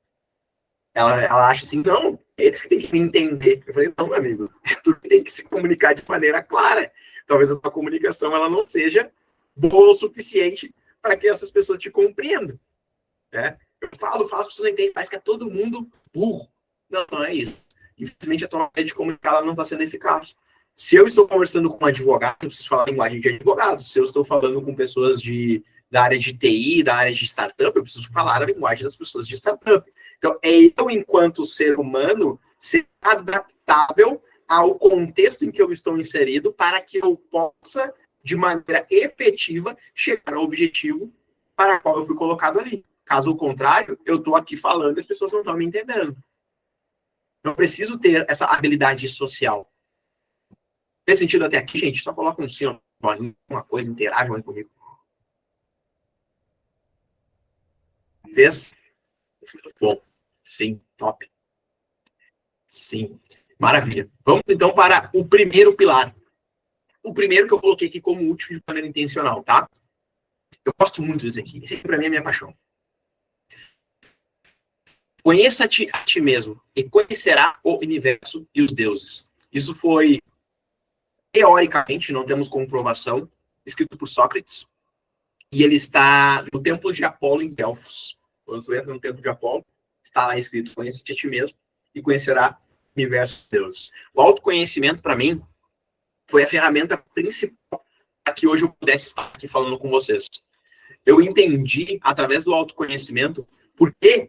Ela acha assim, não, eles que têm que me entender. Eu falei, não, meu amigo, tu tem que se comunicar de maneira clara. Talvez a tua comunicação ela não seja boa o suficiente para que essas pessoas te compreendam. Né? Eu falo, as pessoas não entendem, parece que é todo mundo burro. Não, não é isso. Infelizmente, a tua maneira de comunicar ela não está sendo eficaz. Se eu estou conversando com um advogado, eu preciso falar a linguagem de advogado. Se eu estou falando com pessoas da área de TI, da área de startup, eu preciso falar a linguagem das pessoas de startup. Então, eu, enquanto ser humano, ser adaptável ao contexto em que eu estou inserido para que eu possa, de maneira efetiva, chegar ao objetivo para o qual eu fui colocado ali. Caso contrário, eu estou aqui falando e as pessoas não estão me entendendo. Eu preciso ter essa habilidade social. Fez sentido até aqui, gente? Só coloca um sim, uma coisa, interajam aí comigo. Fez? Bom, sim, top. Sim, maravilha. Vamos então para o primeiro pilar. O primeiro que eu coloquei aqui como último de maneira intencional, tá? Eu gosto muito desse aqui. Esse aqui para mim é minha paixão. Conheça-te a ti mesmo e conhecerá o universo e os deuses. Isso foi, teoricamente, não temos comprovação, escrito por Sócrates, e ele está no templo de Apolo em Delfos. Quando tu entra no templo de Apolo, está lá escrito, conheça-te a ti mesmo e conhecerá o universo e os deuses. O autoconhecimento, para mim, foi a ferramenta principal para que hoje eu pudesse estar aqui falando com vocês. Eu entendi, através do autoconhecimento, porque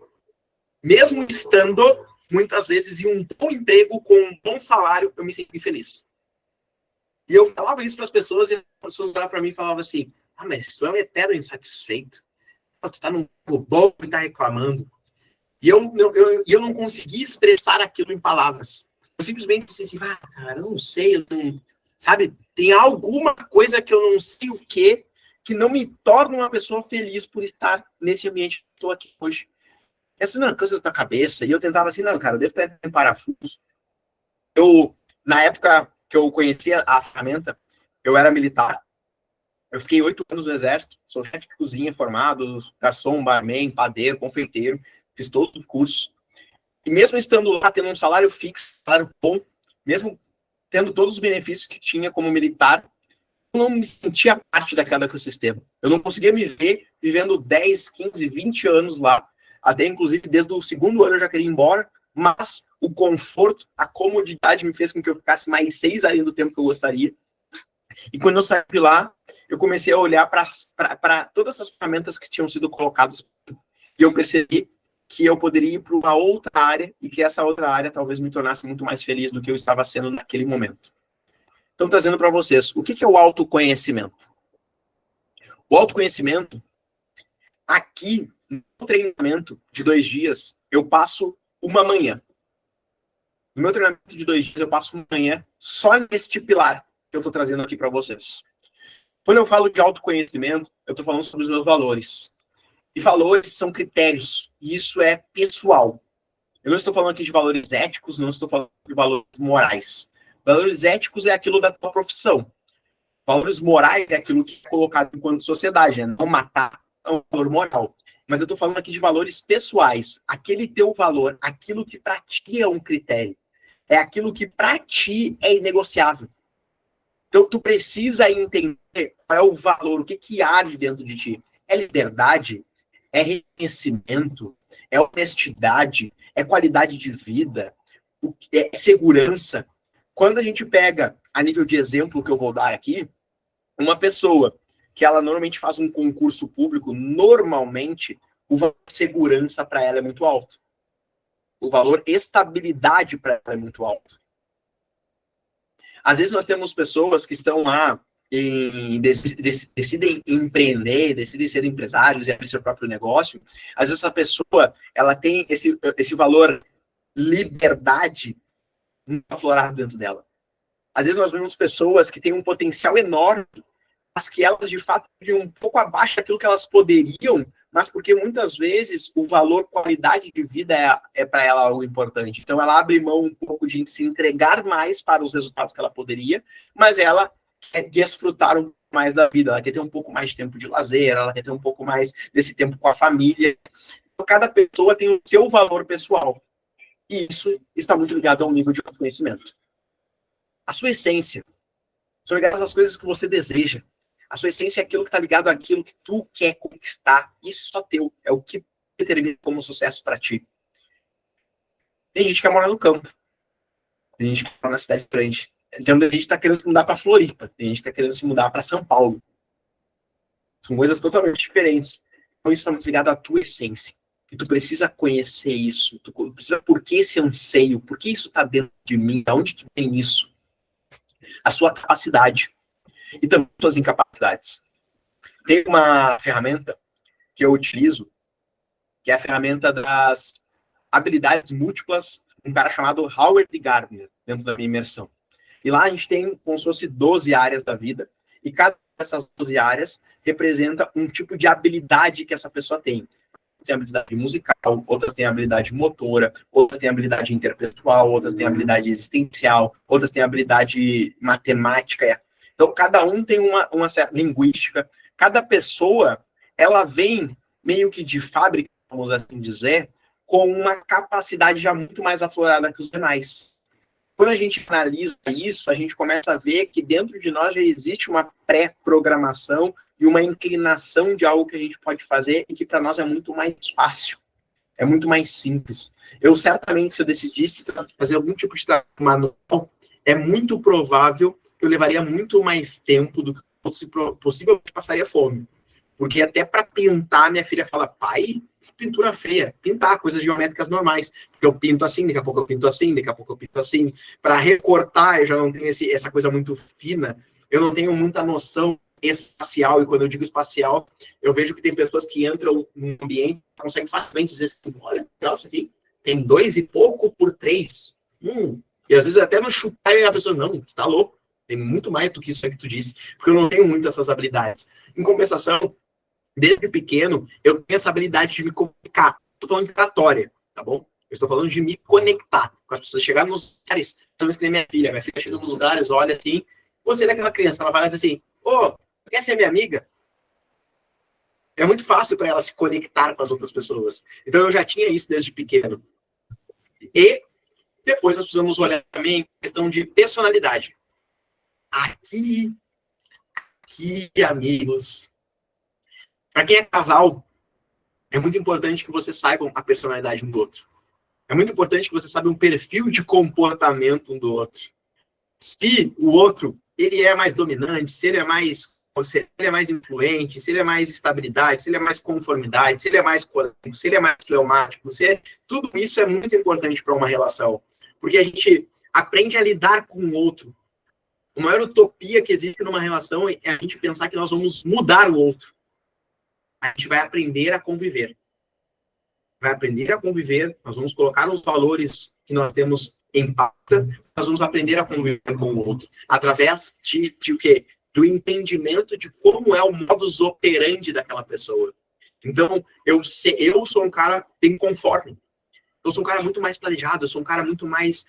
mesmo estando, muitas vezes, em um bom emprego, com um bom salário, eu me senti feliz. E eu falava isso para as pessoas, e as pessoas olhavam para mim e falavam assim, mas tu é um eterno insatisfeito. Tu tá num bom e tá reclamando. E eu não consegui expressar aquilo em palavras. Eu simplesmente disse assim, cara, eu não sei, eu não... sabe? Tem alguma coisa que eu não sei o que não me torna uma pessoa feliz por estar nesse ambiente que eu estou aqui hoje. Eu disse, não, cansa da tua cabeça. E eu tentava assim, não, cara, eu devo estar em parafuso. Na época que eu conhecia a ferramenta, eu era militar. Eu fiquei 8 anos no exército, sou chefe de cozinha formado, garçom, barman, padeiro, confeiteiro, fiz todos os cursos. E mesmo estando lá, tendo um salário fixo, salário bom, mesmo tendo todos os benefícios que tinha como militar, eu não me sentia parte daquele ecossistema. Eu não conseguia me ver vivendo 10, 15, 20 anos lá. Até, inclusive, desde o segundo ano eu já queria ir embora, mas o conforto, a comodidade me fez com que eu ficasse mais 6 além do tempo que eu gostaria. E quando eu saí de lá, eu comecei a olhar para todas essas ferramentas que tinham sido colocadas e eu percebi que eu poderia ir para uma outra área e que essa outra área talvez me tornasse muito mais feliz do que eu estava sendo naquele momento. Então, trazendo para vocês, o que é o autoconhecimento? O autoconhecimento, aqui, no treinamento de 2 dias, eu passo uma manhã. No meu treinamento de 2 dias, eu passo uma manhã só neste pilar que eu estou trazendo aqui para vocês. Quando eu falo de autoconhecimento, eu estou falando sobre os meus valores. E valores são critérios, e isso é pessoal. Eu não estou falando aqui de valores éticos, não estou falando de valores morais. Valores éticos é aquilo da tua profissão. Valores morais é aquilo que é colocado enquanto sociedade, né? Não matar é um valor moral. Mas eu estou falando aqui de valores pessoais. Aquele teu valor, aquilo que para ti é um critério. É aquilo que para ti é inegociável. Então, tu precisa entender qual é o valor, o que há de dentro de ti. É liberdade? É reconhecimento? É honestidade? É qualidade de vida? É segurança? Quando a gente pega, a nível de exemplo que eu vou dar aqui, uma pessoa que ela normalmente faz um concurso público, normalmente o valor de segurança para ela é muito alto. O valor estabilidade para ela é muito alto. Às vezes nós temos pessoas que estão lá e decidem empreender, decidem ser empresários e abrir seu próprio negócio. Às vezes essa pessoa ela tem esse valor liberdade aflorado dentro dela. Às vezes nós vemos pessoas que têm um potencial enorme, mas que elas de fato vivem um pouco abaixo daquilo que elas poderiam, mas porque muitas vezes o valor, qualidade de vida é para ela algo importante. Então ela abre mão um pouco de se entregar mais para os resultados que ela poderia, mas ela quer desfrutar um mais da vida, ela quer ter um pouco mais de tempo de lazer, ela quer ter um pouco mais desse tempo com a família. Então, cada pessoa tem o seu valor pessoal. E isso está muito ligado ao nível de autoconhecimento. A sua essência são ligadas às coisas que você deseja. A sua essência é aquilo que está ligado àquilo que tu quer conquistar. Isso é só teu. É o que determina como sucesso para ti. Tem gente que quer morar no campo. Tem gente que quer morar na cidade grande. Tem gente que está querendo se mudar para Floripa. Tem gente que está querendo se mudar para São Paulo. São coisas totalmente diferentes. Então isso está muito ligado à tua essência. E tu precisa conhecer isso. Tu precisa, por que esse anseio? Por que isso está dentro de mim? De onde que vem isso? A sua capacidade. E também suas incapacidades. Tem uma ferramenta que eu utilizo, que é a ferramenta das habilidades múltiplas, um cara chamado Howard Gardner, dentro da minha imersão. E lá a gente tem como se fosse 12 áreas da vida, e cada dessas 12 áreas representa um tipo de habilidade que essa pessoa tem. Tem habilidade musical, outras têm habilidade motora, outras têm habilidade interpessoal, outras têm habilidade existencial, outras têm habilidade matemática. Então, cada um tem uma certa linguística. Cada pessoa, ela vem meio que de fábrica, vamos assim dizer, com uma capacidade já muito mais aflorada que os demais. Quando a gente analisa isso, a gente começa a ver que dentro de nós já existe uma pré-programação e uma inclinação de algo que a gente pode fazer e que para nós é muito mais fácil, é muito mais simples. Eu certamente, se eu decidisse fazer algum tipo de trabalho manual, é muito provável que eu levaria muito mais tempo do que possivelmente passaria fome. Porque até para pintar, minha filha fala, pai, pintura feia, pintar coisas geométricas normais. Porque eu pinto assim, daqui a pouco eu pinto assim, daqui a pouco eu pinto assim. Para recortar, eu já não tenho essa coisa muito fina, eu não tenho muita noção espacial, e quando eu digo espacial, eu vejo que tem pessoas que entram num ambiente e conseguem facilmente dizer assim, olha, isso aqui tem 2 e pouco por 3. E às vezes até no chutar a pessoa, não, tu tá louco, tem muito mais do que isso aí que tu disse, porque eu não tenho muito essas habilidades. Em compensação, desde pequeno, eu tenho essa habilidade de me comunicar. Estou falando de oratória, tá bom? Eu estou falando de me conectar com as pessoas, chegar nos lugares, talvez que nem minha filha chega nos lugares, olha assim, você é daquela criança, ela vai dizer assim, quer ser minha amiga? É muito fácil para ela se conectar com as outras pessoas. Então eu já tinha isso desde pequeno. E depois nós precisamos olhar também em questão de personalidade. Aqui, amigos. Para quem é casal, é muito importante que vocês saibam a personalidade um do outro. É muito importante que você saiba um perfil de comportamento um do outro. Se o outro, ele é mais dominante, se ele é mais influente, se ele é mais estabilidade, se ele é mais conformidade, se ele é mais colérico, se ele é mais fleumático, tudo isso é muito importante para uma relação. Porque a gente aprende a lidar com o outro. A maior utopia que existe numa relação é a gente pensar que nós vamos mudar o outro. A gente vai aprender a conviver. Nós vamos colocar os valores que nós temos em pauta, nós vamos aprender a conviver com o outro. Através de o quê? Do entendimento de como é o modus operandi daquela pessoa. Então, eu sou um cara bem conforme. Eu sou um cara muito mais planejado, eu sou um cara muito mais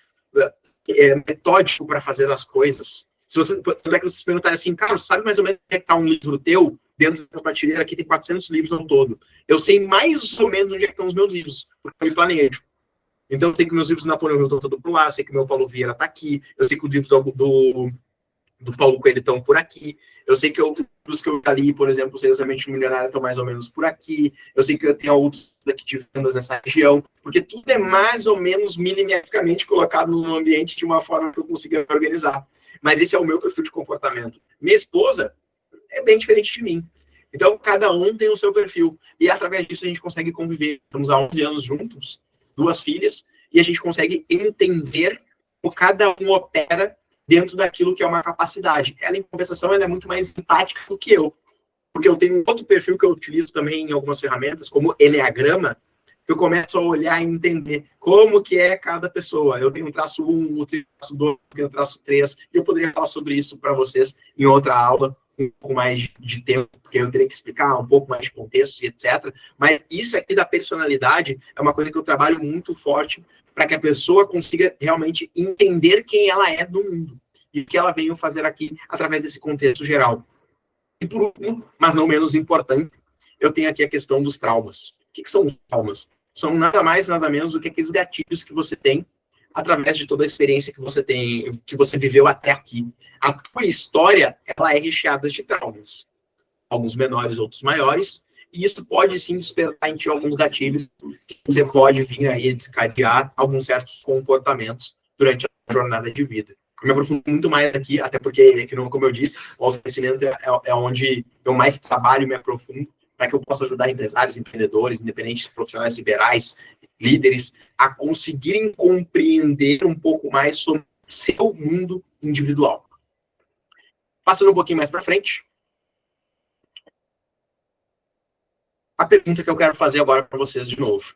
metódico para fazer as coisas. Se vocês perguntarem assim, cara, sabe mais ou menos onde é que está um livro teu? Dentro da prateleira aqui tem 400 livros ao todo. Eu sei mais ou menos onde é que estão os meus livros, porque eu me planejo. Então, eu sei que meus livros do Napoleão Hill estão todos por lá, eu sei que o meu Paulo Vieira está aqui, eu sei que os livros do Paulo Coelho estão por aqui, eu sei que os que eu li, por exemplo, Seriosamente Milionário estão mais ou menos por aqui, eu sei que eu tenho outros daqui de vendas nessa região, porque tudo é mais ou menos milimetricamente colocado no ambiente de uma forma que eu consiga me organizar. Mas esse é o meu perfil de comportamento. Minha esposa é bem diferente de mim. Então, cada um tem o seu perfil. E, através disso, a gente consegue conviver. Estamos há 11 anos juntos, 2 filhas, e a gente consegue entender como cada um opera dentro daquilo que é uma capacidade. Ela, em compensação, ela é muito mais empática do que eu. Porque eu tenho outro perfil que eu utilizo também em algumas ferramentas, como Enneagrama, que eu começo a olhar e entender como que é cada pessoa. Eu tenho um traço 1, outro traço 2, eu tenho um traço 3, e eu poderia falar sobre isso para vocês em outra aula, com um pouco mais de tempo, porque eu teria que explicar um pouco mais de contextos e etc. Mas isso aqui da personalidade é uma coisa que eu trabalho muito forte para que a pessoa consiga realmente entender quem ela é no mundo e o que ela veio fazer aqui através desse contexto geral. E por último, mas não menos importante, eu tenho aqui a questão dos traumas. O que são os traumas? São nada mais, nada menos do que aqueles gatilhos que você tem através de toda a experiência que você tem, que você viveu até aqui. A tua história, ela é recheada de traumas. Alguns menores, outros maiores, e isso pode sim despertar em ti alguns gatilhos que você pode vir aí a desencadear alguns certos comportamentos durante a jornada de vida. Eu me aprofundo muito mais aqui, até porque, como eu disse, o autoconhecimento é onde eu mais trabalho e me aprofundo, para que eu possa ajudar empresários, empreendedores, independentes, profissionais liberais, líderes, a conseguirem compreender um pouco mais sobre o seu mundo individual. Passando um pouquinho mais para frente, a pergunta que eu quero fazer agora para vocês de novo.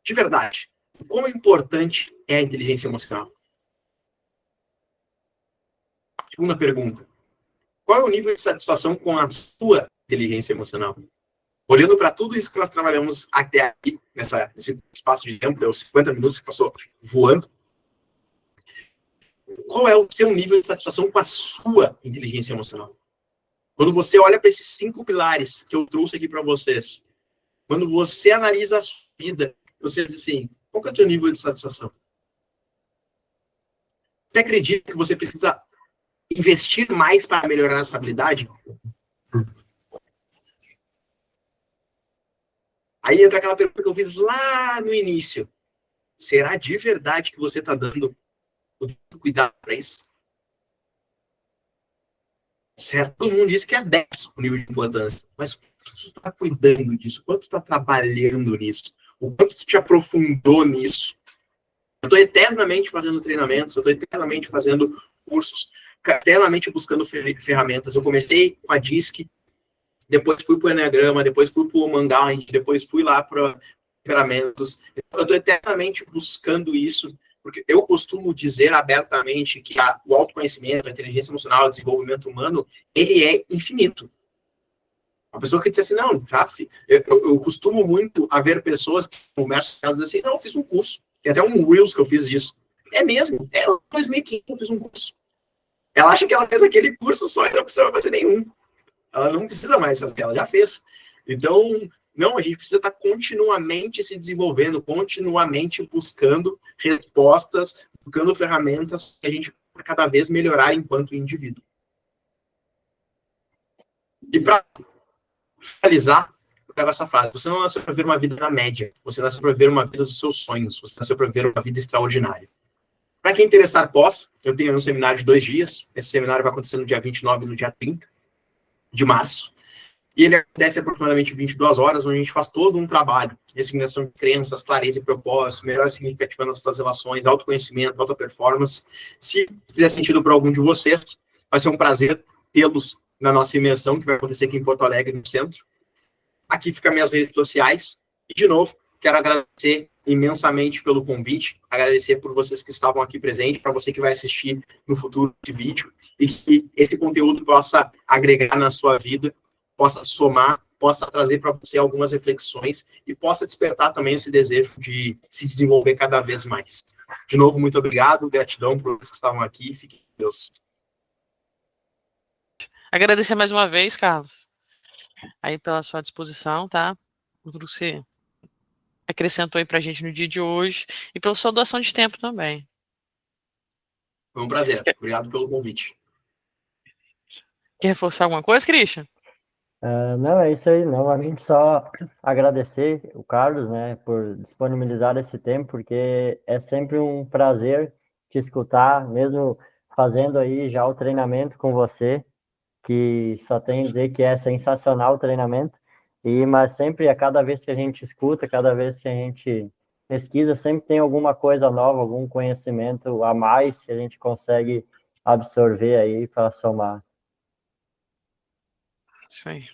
De verdade, como importante é a inteligência emocional? Segunda pergunta. Qual é o nível de satisfação com a sua inteligência emocional? Olhando para tudo isso que nós trabalhamos até aqui, nesse espaço de tempo, deu 50 minutos que passou voando, qual é o seu nível de satisfação com a sua inteligência emocional? Quando você olha para esses 5 pilares que eu trouxe aqui para vocês, quando você analisa a sua vida, você diz assim, qual que é o teu nível de satisfação? Você acredita que você precisa investir mais para melhorar essa habilidade? Aí entra aquela pergunta que eu fiz lá no início. Será de verdade que você está dando o cuidado para isso? Certo? Todo mundo diz que é 10 o nível de importância. Mas quanto tu está cuidando disso? Quanto tu está trabalhando nisso? O quanto tu te aprofundou nisso? Eu estou eternamente fazendo treinamentos, eu estou eternamente fazendo cursos, eternamente buscando ferramentas. Eu comecei com a DISC, depois fui para o Enneagrama, depois fui para o Mangal, depois fui lá para temperamentos. Eu estou eternamente buscando isso, porque eu costumo dizer abertamente que o autoconhecimento, a inteligência emocional, o desenvolvimento humano, ele é infinito. Uma pessoa que diz assim, não, já, eu costumo muito haver pessoas que conversam com elas assim, não, eu fiz um curso. Tem até um Reels que eu fiz disso. É mesmo, em 2015 eu fiz um curso. Ela acha que ela fez aquele curso só e não precisa fazer nenhum. Ela não precisa mais, ela já fez. Então, não, a gente precisa estar continuamente se desenvolvendo, continuamente buscando respostas, buscando ferramentas que a gente vai cada vez melhorar enquanto indivíduo. E para finalizar, eu pego essa frase. Você não nasceu para viver uma vida na média. Você nasceu para viver uma vida dos seus sonhos. Você nasceu para viver uma vida extraordinária. Para quem interessar pós, eu tenho um seminário de 2 dias. Esse seminário vai acontecer no dia 29 e no dia 30 de março. E ele acontece aproximadamente 22 horas, onde a gente faz todo um trabalho. Ressignificação de crenças, clareza e propósito, melhora significativa nas suas relações, autoconhecimento, alta performance. Se fizer sentido para algum de vocês, vai ser um prazer tê-los na nossa imersão, que vai acontecer aqui em Porto Alegre, no centro. Aqui ficam minhas redes sociais. E, de novo, quero agradecer imensamente pelo convite, agradecer por vocês que estavam aqui presentes, para você que vai assistir no futuro esse vídeo, e que esse conteúdo possa agregar na sua vida, possa somar, possa trazer para você algumas reflexões e possa despertar também esse desejo de se desenvolver cada vez mais. De novo, muito obrigado, gratidão por vocês que estavam aqui, fiquem com Deus. Agradecer mais uma vez, Carlos, aí pela sua disposição, tá? Por tudo que você acrescentou aí pra gente no dia de hoje e pela sua doação de tempo também. Foi um prazer. Obrigado pelo convite. Quer reforçar alguma coisa, Christian? Não, é isso aí. Novamente, só agradecer o Carlos, né, por disponibilizar esse tempo, porque é sempre um prazer te escutar, mesmo fazendo aí já o treinamento com você, que só tenho a dizer que é sensacional o treinamento, mas sempre, a cada vez que a gente escuta, cada vez que a gente pesquisa, sempre tem alguma coisa nova, algum conhecimento a mais que a gente consegue absorver aí para somar. Isso aí.